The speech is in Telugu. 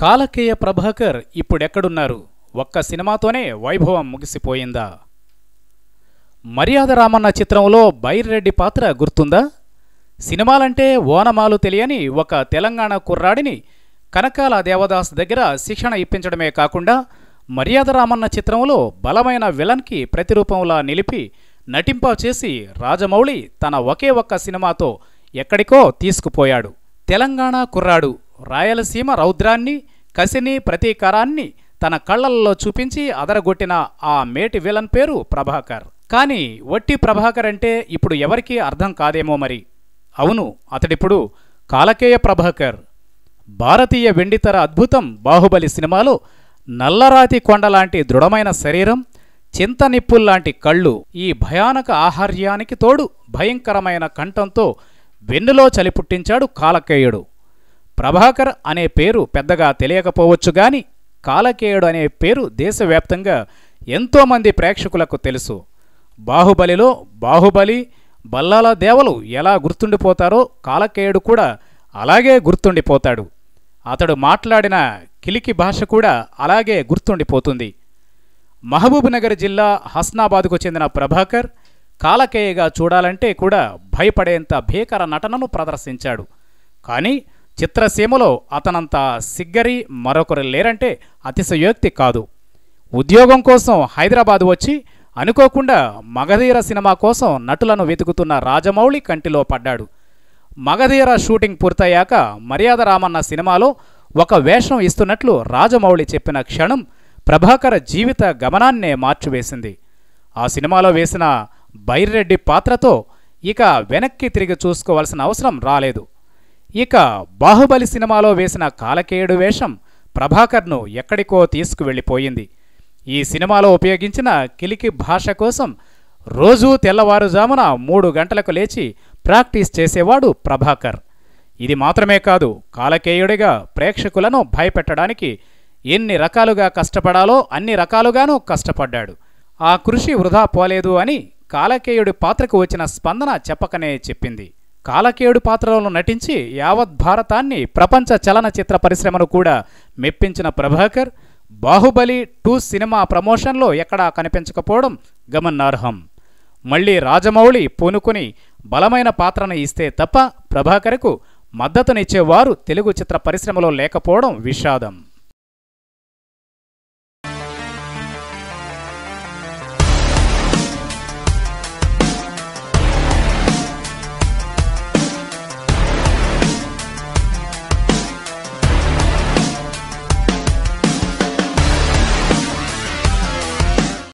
కాలకేయ ప్రభాకర్ ఇప్పుడెక్కడున్నారు? ఒక్క సినిమాతోనే వైభవం ముగిసిపోయిందా? మర్యాద రామన్న చిత్రంలో బైర్రెడ్డి పాత్ర గుర్తుందా? సినిమాలంటే ఓనమాలు తెలియని ఒక తెలంగాణ కుర్రాడిని కనకాల దేవదాస్ దగ్గర శిక్షణ ఇప్పించడమే కాకుండా మర్యాద రామన్న చిత్రంలో బలమైన విలన్కి ప్రతిరూపంలా నిలిపి నటింప చేసి రాజమౌళి తన ఒకే ఒక్క సినిమాతో ఎక్కడికో తీసుకుపోయాడు. తెలంగాణ కుర్రాడు రాయలసీమ రౌద్రాన్ని, కసిని, ప్రతీకారాన్ని తన కళ్లల్లో చూపించి అదరగొట్టిన ఆ మేటి విలన్ పేరు ప్రభాకర్. కానీ వట్టి ప్రభాకర్ అంటే ఇప్పుడు ఎవరికీ అర్థం కాదేమో మరి. అవును, అతడిప్పుడు కాలకేయ ప్రభాకర్. భారతీయ వెండితెర అద్భుతం బాహుబలి సినిమాలో నల్లరాతి కొండలాంటి దృఢమైన శరీరం, చింతనిప్పుల్లాంటి కళ్ళు, ఈ భయానక ఆహార్యానికి తోడు భయంకరమైన కంఠంతో వెన్నులో చలిపుట్టించాడు కాలకేయుడు. ప్రభాకర్ అనే పేరు పెద్దగా తెలియకపోవచ్చు గాని కాలకేయుడు అనే పేరు దేశవ్యాప్తంగా ఎంతోమంది ప్రేక్షకులకు తెలుసు. బాహుబలిలో బాహుబలి, బల్లాల దేవలు ఎలా గుర్తుండిపోతారో కాలకేయుడు కూడా అలాగే గుర్తుండిపోతాడు. అతడు మాట్లాడిన కిలికి భాష కూడా అలాగే గుర్తుండిపోతుంది. మహబూబ్నగర్ జిల్లా హస్నాబాద్కు చెందిన ప్రభాకర్ కాలకేయగా చూడాలంటే కూడా భయపడేంత భీకర నటనను ప్రదర్శించాడు. కానీ చిత్రసీమలో అతనంత సిగ్గరి మరొకరు లేరంటే అతిశయోక్తి కాదు. ఉద్యోగం కోసం హైదరాబాద్ వచ్చి అనుకోకుండా మగధీర సినిమా కోసం నటులను వెతుకుతున్న రాజమౌళి కంటిలో పడ్డాడు. మగధీర షూటింగ్ పూర్తయ్యాక మర్యాద రామన్న సినిమాలో ఒక వేషం ఇస్తున్నట్లు రాజమౌళి చెప్పిన క్షణం ప్రభాకర్ జీవిత గమనాన్నే మార్చివేసింది. ఆ సినిమాలో వేసిన బైర్రెడ్డి పాత్రతో ఇక వెనక్కి తిరిగి చూసుకోవాల్సిన అవసరం రాలేదు. ఇక బాహుబలి సినిమాలో వేసిన కాలకేయుడు వేషం ప్రభాకర్ను ఎక్కడికో తీసుకువెళ్ళిపోయింది. ఈ సినిమాలో ఉపయోగించిన కిలికి భాష కోసం రోజూ తెల్లవారుజామున 3 గంటలకు లేచి ప్రాక్టీస్ చేసేవాడు ప్రభాకర్. ఇది మాత్రమే కాదు, కాలకేయుడిగా ప్రేక్షకులను భయపెట్టడానికి ఎన్ని రకాలుగా కష్టపడాలో అన్ని రకాలుగానూ కష్టపడ్డాడు. ఆ కృషి వృధా పోలేదు అని కాలకేయుడి పాత్రకు వచ్చిన స్పందన చెప్పకనే చెప్పింది. కాలకేయుడి పాత్రలో నటించి యావత్ భారతాన్ని, ప్రపంచ చలనచిత్ర పరిశ్రమను కూడా మెప్పించిన ప్రభాకర్ బాహుబలి 2 సినిమా ప్రమోషన్లో ఎక్కడా కనిపించకపోవడం గమనార్హం. మళ్లీ రాజమౌళి పూనుకుని బలమైన పాత్రను ఇస్తే తప్ప ప్రభాకర్కు మద్దతునిచ్చేవారు తెలుగు చిత్ర పరిశ్రమలో లేకపోవడం విషాదం.